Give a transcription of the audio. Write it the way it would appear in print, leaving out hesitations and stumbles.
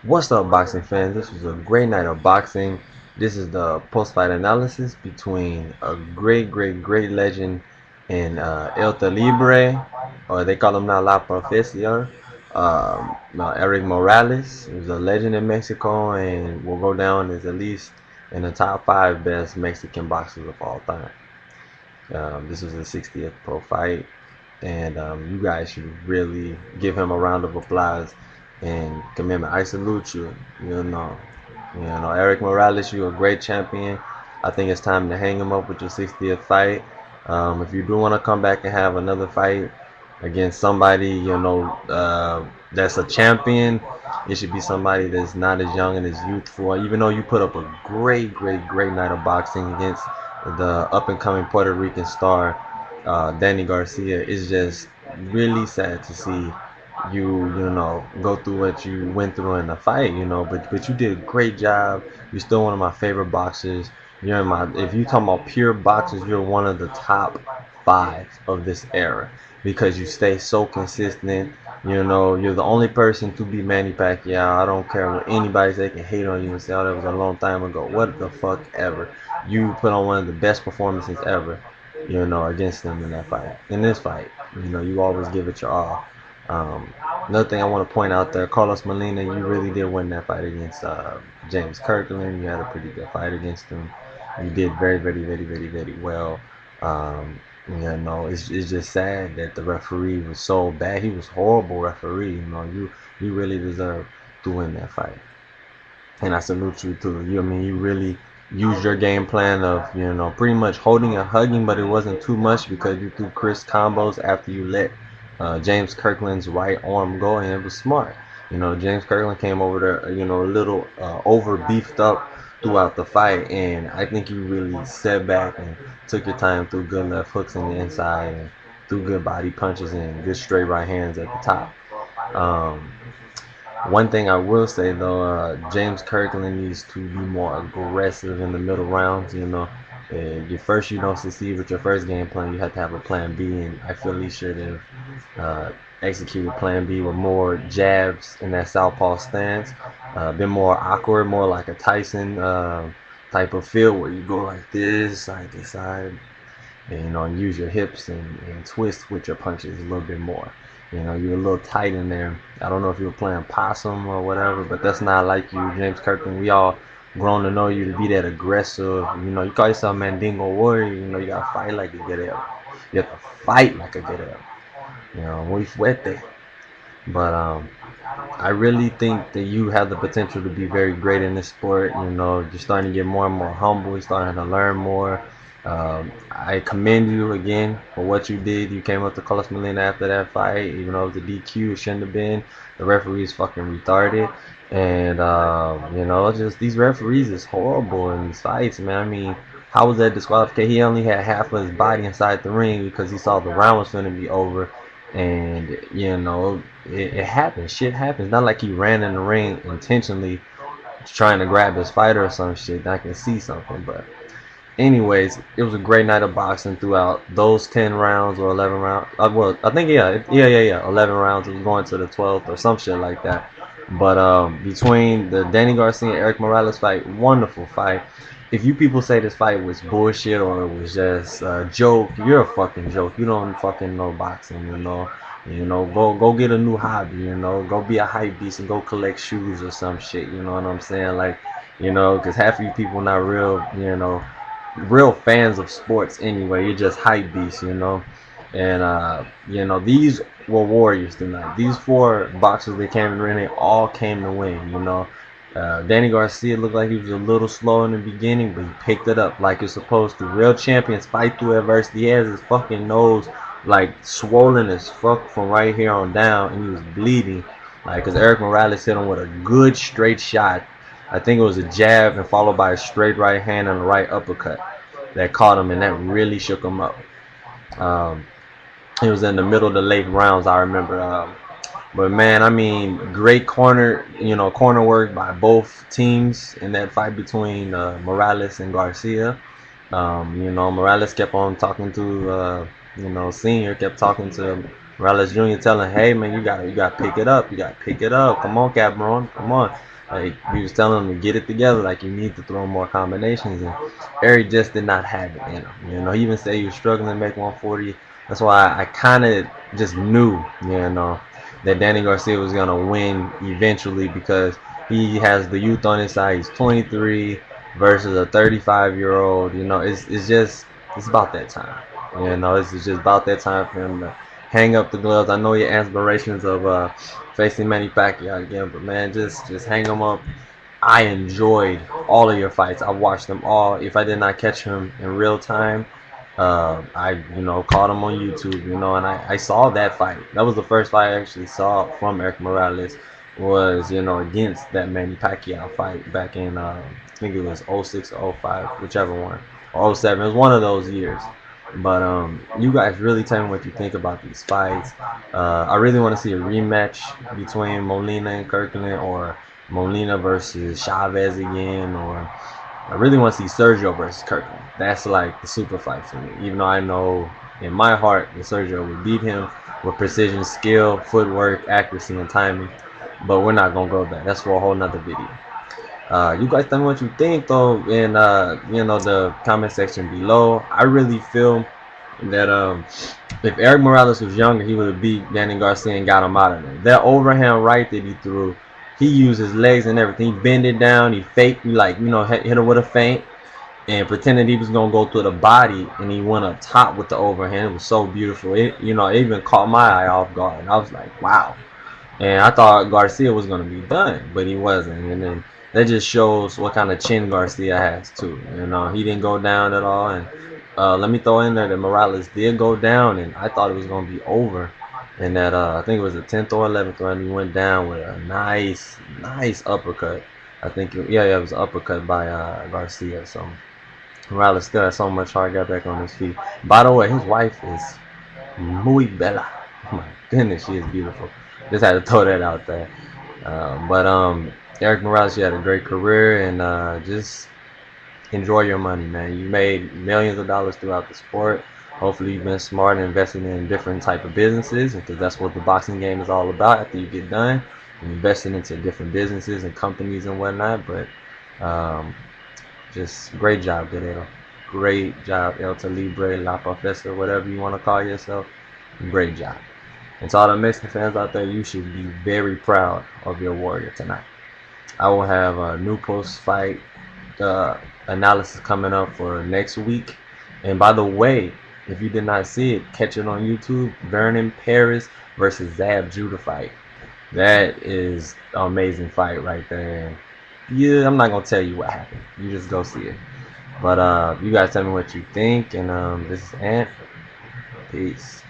What's up, boxing fans? This was a great night of boxing. This is the post-fight analysis between a great legend in El Libre, or they call him now La Profesion, Erik Morales, who's a legend in Mexico and will go down as at least in the top 5 best Mexican boxers of all time. This was his 60th pro fight, and you guys should really give him a round of applause and commitment. I salute you. Erik Morales, you're a great champion. I think it's time to hang him up with your 60th fight. If you do want to come back and have another fight against somebody, that's a champion, it should be somebody that's not as young and as youthful. Even though you put up a great night of boxing against the up and coming Puerto Rican star, Danny Garcia, it's just really sad to see you go through what you went through in the fight, but you did a great job. You're still one of my favorite boxers. If you talking about pure boxers, you're one of the top 5 of this era because you stay so consistent. You're the only person to beat Manny Pacquiao. I don't care what anybody say, can hate on you and say, oh, that was a long time ago. What the fuck ever. You put on one of the best performances ever, against him in that fight. In this fight, you always give it your all. Another thing I want to point out there, Carlos Molina, you really did win that fight against James Kirkland. You had a pretty good fight against him. You did very well. It's just sad that the referee was so bad. He was horrible referee. You really deserve to win that fight. And I salute you too. You really used your game plan of, pretty much holding and hugging, but it wasn't too much because you threw Chris combos after you let James Kirkland's right arm go, and it was smart. James Kirkland came over there, a little over beefed up throughout the fight, and I think you really sat back and took your time through good left hooks in the inside and threw good body punches and good straight right hands at the top. One thing I will say though, James Kirkland needs to be more aggressive in the middle rounds. You don't succeed with your first game plan, you have to have a plan B, and I feel he should have executed plan B with more jabs in that southpaw stance, been more awkward, more like a Tyson type of feel where you go like this, side to side, and use your hips and twist with your punches a little bit more. You're a little tight in there. I don't know if you were playing possum or whatever, but that's not like you, James Kirkland. We all grown to know you to be that aggressive. You call yourself Mandingo Warrior. You gotta fight like a Guerrero. You have to fight like a Guerrero. Muy fuerte. But I really think that you have the potential to be very great in this sport. You're starting to get more and more humble. You're starting to learn more. I commend you again for what you did. You came up to Carlos Molina after that fight, even though it was a DQ, it shouldn't have been. The referee's fucking retarded, and just these referees is horrible in these fights, man. I mean, how was that disqualification? He only had half of his body inside the ring because he saw the round was going to be over, and it happens. Shit happens. Not like he ran in the ring intentionally trying to grab his fighter or some shit. I can see something, but anyways, it was a great night of boxing throughout those 10 rounds or 11 rounds. Well, I think, yeah. 11 rounds. It was going to the 12th or some shit like that. But between the Danny Garcia and Erik Morales fight, wonderful fight. If you people say this fight was bullshit or it was just a joke, you're a fucking joke. You don't fucking know boxing, go get a new hobby, go be a hype beast and go collect shoes or some shit, you know what I'm saying? Like, because half of you people not real fans of sports anyway. You're just hype beasts, And these were warriors tonight. These 4 boxers that came in the ring, they all came to win. Danny Garcia looked like he was a little slow in the beginning, but he picked it up like it's supposed to. Real champions fight through adversity. He has his fucking nose like swollen as fuck from right here on down, and he was bleeding. Like, cause Erik Morales hit him with a good straight shot. I think it was a jab and followed by a straight right hand and a right uppercut that caught him, and that really shook him up. It was in the middle of the late rounds, I remember. But man, I mean, great corner work by both teams in that fight between Morales and Garcia. Morales kept on talking to, Senior kept talking to Morales Jr. telling, hey man, you gotta pick it up. You gotta pick it up. Come on, Cabron. Come on. Like he was telling him to get it together. Like you need to throw more combinations. And Erik just did not have it in him. You know, he even said he was struggling to make 140. That's why I kind of just knew, you know, that Danny Garcia was gonna win eventually because he has the youth on his side. He's 23 versus a 35-year-old. You know, it's about that time. You know, it's just about that time for him to hang up the gloves. I know your aspirations of facing Manny Pacquiao again, but man, just hang them up. I enjoyed all of your fights. I watched them all. If I did not catch him in real time, I caught him on YouTube. And I saw that fight. That was the first fight I actually saw from Erik Morales. Was against that Manny Pacquiao fight back in I think it was 06 or 05, whichever one, or 07. It was one of those years. But you guys really tell me what you think about these fights. I really want to see a rematch between Molina and Kirkland, or Molina versus Chavez again, or I really want to see Sergio versus Kirkland. That's like the super fight for me. Even though I know in my heart that Sergio would beat him with precision, skill, footwork, accuracy, and timing. But we're not gonna go there. That's for a whole nother video. You guys tell me what you think though in the comment section below. I really feel that if Erik Morales was younger, he would have beat Danny Garcia and got him out of there. That overhand right that he threw, he used his legs and everything. He bent it down, he faked, hit him with a feint and pretended he was gonna go through the body, and he went up top with the overhand. It was so beautiful. It even caught my eye off guard, and I was like, wow. And I thought Garcia was going to be done, but he wasn't. And then that just shows what kind of chin Garcia has, too. He didn't go down at all. And let me throw in there that Morales did go down, and I thought it was going to be over. And that I think it was the 10th or 11th round, he went down with a nice uppercut. I think, it was an uppercut by Garcia. So Morales still has so much heart, got back on his feet. By the way, his wife is muy bella. Oh my goodness, she is beautiful. Just had to throw that out there. But Erik Morales, you had a great career, and just enjoy your money, man. You made millions of dollars throughout the sport. Hopefully you've been smart and invested in different type of businesses, because that's what the boxing game is all about. After you get done, and investing into different businesses and companies and whatnot. But just great job, Guerrero. Great job, El Libre, La Professor, whatever you want to call yourself. Great job. And to all the Mexican fans out there, you should be very proud of your warrior tonight. I will have a new post-fight analysis coming up for next week. And by the way, if you did not see it, catch it on YouTube. Vernon Paris versus Zab Judah fight. That is an amazing fight right there. Yeah, I'm not going to tell you what happened. You just go see it. But you guys tell me what you think. And this is Ant. Peace.